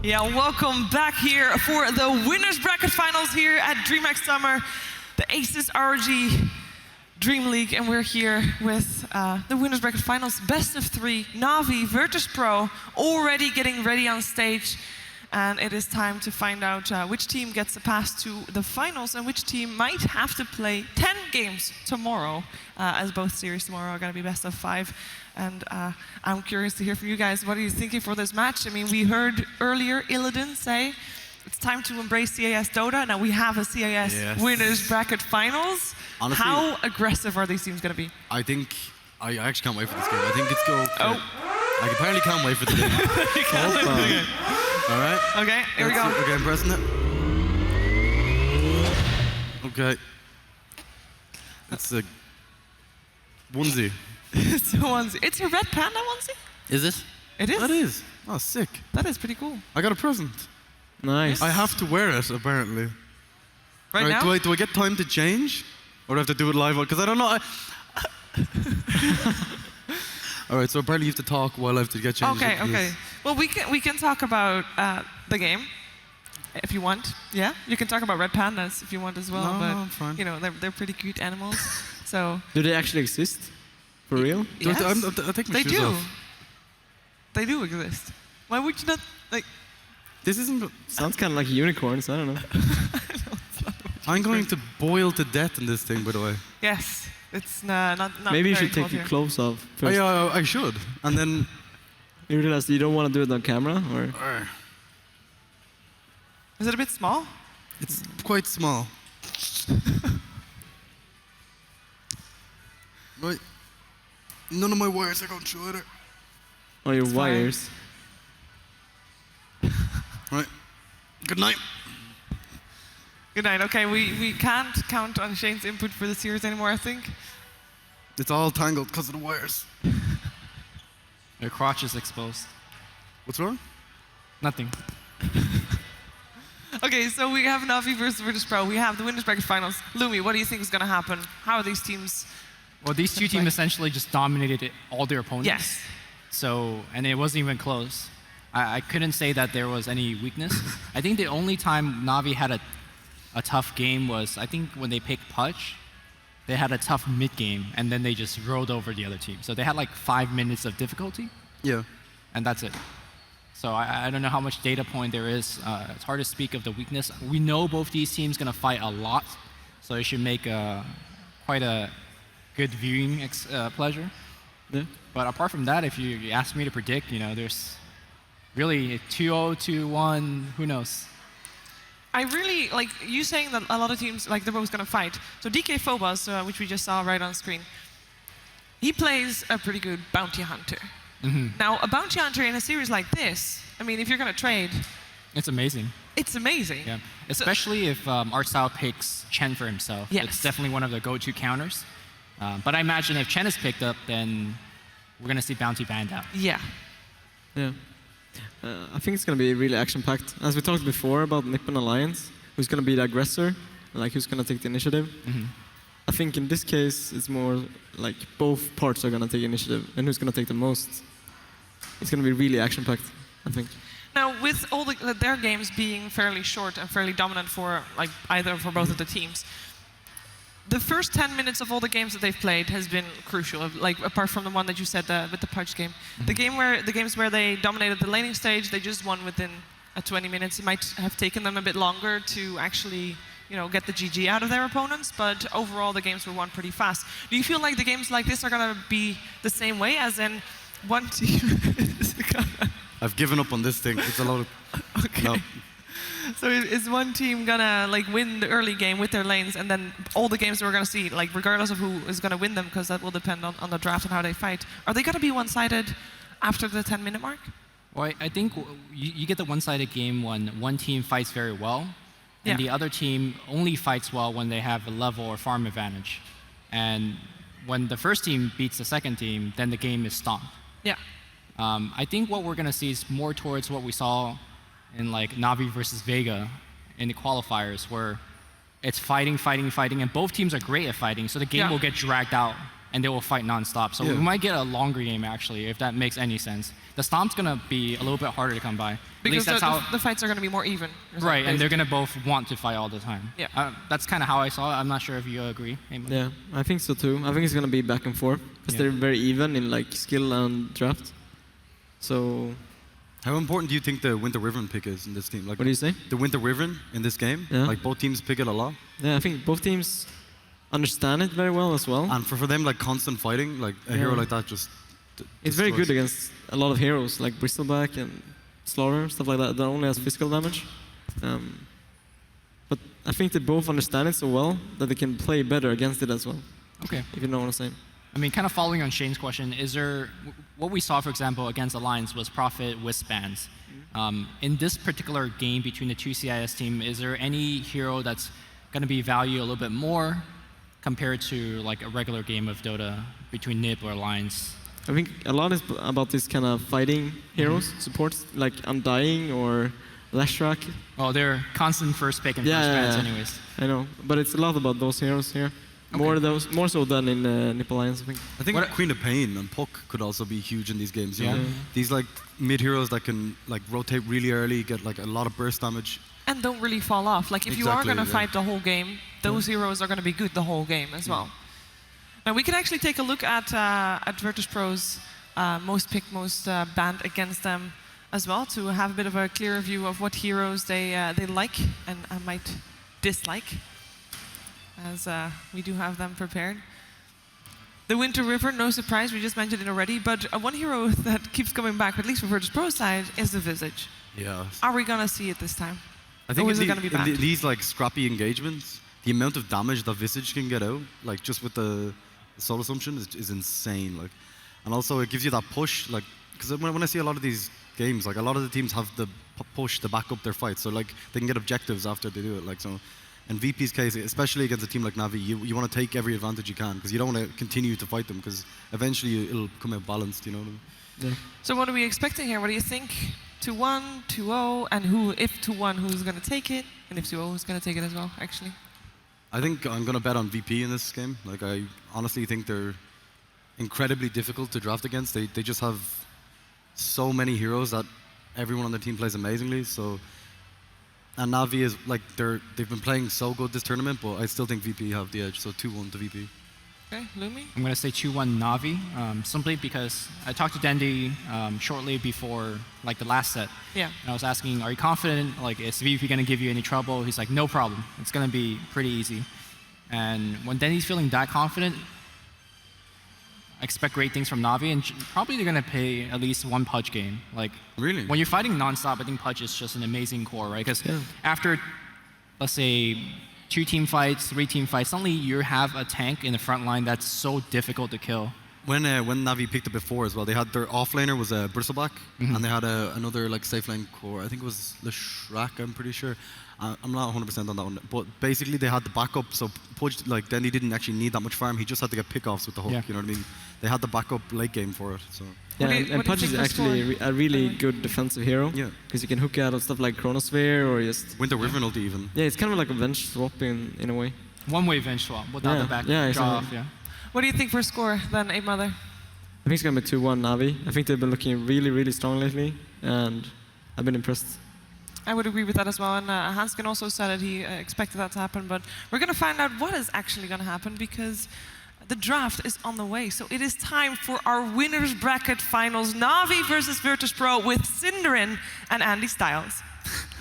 Yeah, welcome back here for the winners bracket finals here at DreamHack Summer, the ASUS ROG DreamLeague, and we're here with the winners bracket finals, best of 3, Na'Vi, Virtus.pro, already getting ready on stage, and it is time to find out which team gets a pass to the finals and which team might have to play 10 games tomorrow, as both series tomorrow are going to be best of 5. And I'm curious to hear from you guys. What are you thinking for this match? I mean, we heard earlier Illidan say it's time to embrace CIS Dota. Now we have a CIS winners bracket finals. Honestly, how aggressive are these teams going to be? I actually can't wait for this game. I think it's going. I apparently can't wait for the game. All right. Okay, here we go. Okay, I'm pressing it. Okay. That's a onesie. It's a onesie. It's a red panda onesie? Is it? It is. That is. Oh, sick. That is pretty cool. I got a present. Nice. I have to wear it, apparently. Right now? Do I get time to change? Or do I have to do it live? Because I don't know. All right, so apparently you have to talk while I have to get changed. Okay, okay. Well, we can talk about the game if you want. Yeah, you can talk about red pandas if you want as well. No, but I'm fine. you know, they're pretty cute animals. So. Do they actually exist? For real? Yes. I take my shoes off. They do exist. Why would you not like? This isn't. Sounds kind of like unicorns. I don't know. I'm going to boil to death in this thing, by the way. Yes, it's not. Maybe you very should take your clothes off first. Yeah, I should. And then. You realize you don't want to do it on camera, or? Is it a bit small? It's quite small. Right. None of my wires are going through either. Oh, your wires. Right. Good night. Good night. Okay, we can't count on Shane's input for the series anymore, I think. It's all tangled because of the wires. Your crotch is exposed. What's wrong? Nothing. Okay, so we have Na'Vi versus Virtus.pro. We have the winners bracket finals. Lumi, what do you think is going to happen? How are these teams? Well, these two teams essentially just dominated all their opponents. Yes. So, and it wasn't even close. I couldn't say that there was any weakness. I think the only time Na'Vi had a tough game was, I think when they picked Pudge, they had a tough mid game, and then they just rolled over the other team. So they had like 5 minutes of difficulty. Yeah. And that's it. So I don't know how much data point there is. It's hard to speak of the weakness. We know both these teams going to fight a lot, so it should make quite a good viewing pleasure. Yeah. But apart from that, if you ask me to predict, you know, there's really 2-0, 2-1, who knows? I really like you saying that a lot of teams, like, they're both going to fight. So DK Phobos, which we just saw right on screen, he plays a pretty good bounty hunter. Mm-hmm. Now, a bounty hunter in a series like this, I mean, if you're going to trade, it's amazing. It's amazing. Yeah, especially if Artsao picks Chen for himself. Yes. It's definitely one of the go-to counters. But I imagine if Chen is picked up, then we're going to see bounty banned out. Yeah. Yeah. I think it's going to be really action-packed. As we talked before about Nippon Alliance, who's going to be the aggressor, like who's going to take the initiative. Mm-hmm. I think in this case, it's more like both parts are going to take initiative, and who's going to take the most. It's going to be really action-packed, I think. Now, with all their games being fairly short and fairly dominant for like either for both of the teams, the first 10 minutes of all the games that they've played has been crucial. Like apart from the one that you said with the Pudge game, the games where they dominated the laning stage, they just won within 20 minutes. It might have taken them a bit longer to actually, you know, get the GG out of their opponents, but overall the games were won pretty fast. Do you feel like the games like this are going to be the same way, as in one team? I've given up on this thing. It's a lot of. Okay. No. So is one team gonna like win the early game with their lanes, and then all the games that we're gonna see, like regardless of who is gonna win them, because that will depend on the draft and how they fight, are they gonna be one-sided after the 10-minute mark? Well, I think you get the one-sided game when one team fights very well, and the other team only fights well when they have a level or farm advantage. And when the first team beats the second team, then the game is stomped. Yeah. I think what we're gonna see is more towards what we saw in like Na'Vi versus Vega in the qualifiers, where it's fighting, fighting, fighting, and both teams are great at fighting, so the game will get dragged out and they will fight non-stop. So we might get a longer game, actually, if that makes any sense. The Stomp's going to be a little bit harder to come by. Because the fights are going to be more even. Right, and they're going to both want to fight all the time. Yeah. That's kind of how I saw it. I'm not sure if you agree. Yeah, I think so too. I think it's going to be back and forth because they're very even in like skill and draft. So... How important do you think the Winter Riven pick is in this team? Like, what do you say? The Winter Riven in this game? Yeah. Like both teams pick it a lot? Yeah, I think both teams understand it very well as well. And for them, like constant fighting, like a hero like that just it's very good against a lot of heroes like Bristleback and Slaughter, stuff like that only has physical damage. But I think they both understand it so well that they can play better against it as well. Okay. If you know what I'm saying. I mean, kind of following on Shane's question, is there, what we saw, for example, against Alliance was Prophet with bans. In this particular game between the two CIS team, is there any hero that's going to be valued a little bit more compared to like a regular game of Dota between NIP or Alliance? I think a lot is about this kind of fighting heroes, supports, like Undying or Lashrak. Oh, they're constant first pick and first bans anyways. I know, but it's a lot about those heroes here. Okay. More so than in NIP Alliance, I think. I think Queen of Pain and Puck could also be huge in these games. You know? These like mid heroes that can like rotate really early, get like a lot of burst damage. And don't really fall off. Like if you are going to fight the whole game, those heroes are going to be good the whole game as well. Now we can actually take a look at Virtus.pro's most picked, most banned against them as well to have a bit of a clearer view of what heroes they like and might dislike, as we do have them prepared. The Winter River, no surprise, we just mentioned it already, but one hero that keeps coming back, at least for Virtus.pro's side, is the Visage. Yeah. Are we going to see it this time? I think in these like scrappy engagements, the amount of damage that Visage can get out, like just with the soul assumption, is insane. Like, and also it gives you that push, like, because when I see a lot of these games, like a lot of the teams have the push to back up their fight, so like they can get objectives after they do it. Like so, in VP's case, especially against a team like Navi, you want to take every advantage you can because you don't want to continue to fight them because eventually it'll come out balanced. You know what I mean? Yeah. So what are we expecting here? What do you think? 2-1, 2-0, and if 2-1, who's going to take it? And if 2-0, who's going to take it as well, actually? I think I'm going to bet on VP in this game. Like, I honestly think they're incredibly difficult to draft against. They just have so many heroes that everyone on the team plays amazingly. So, and Navi is like they've been playing so good this tournament, but I still think VP have the edge. So 2-1 to VP. Okay, Lumi? I'm going to say 2-1 Navi, simply because I talked to Dendi shortly before like the last set. Yeah. And I was asking, are you confident? Like, is VP going to give you any trouble? He's like, no problem. It's going to be pretty easy. And when Dendi's feeling that confident, I expect great things from Navi, and probably they're going to play at least one Pudge game. Like, really? When you're fighting nonstop, I think Pudge is just an amazing core, right? Because after, let's say, 2 team fights, 3 team fights, suddenly you have a tank in the front line that's so difficult to kill. When Navi picked it before as well, they had their offlaner was Bristleback, and they had another like safe lane core. I think it was Lashrak, I'm pretty sure. I'm not 100% on that one, but basically they had the backup. So Pudge, like Dendy didn't actually need that much farm. He just had to get pickoffs with the hook. Yeah. You know what I mean? They had the backup late game for it. So. Yeah, and Pudge is actually a really good defensive hero. Yeah. Because you can hook out of stuff like Chronosphere or just... Winter Riven ulti even. Yeah, it's kind of like a Venge swap in a way. One-way Venge swap without the back draw exactly. off. Yeah. What do you think for score then, Ape Mother? I think it's going to be 2-1 Navi. I think they've been looking really, really strong lately, and I've been impressed. I would agree with that as well, and Hanskin also said that he expected that to happen, but we're going to find out what is actually going to happen because the draft is on the way. So it is time for our winners bracket finals, Navi versus Virtus.pro with Cinderin and Andy Styles.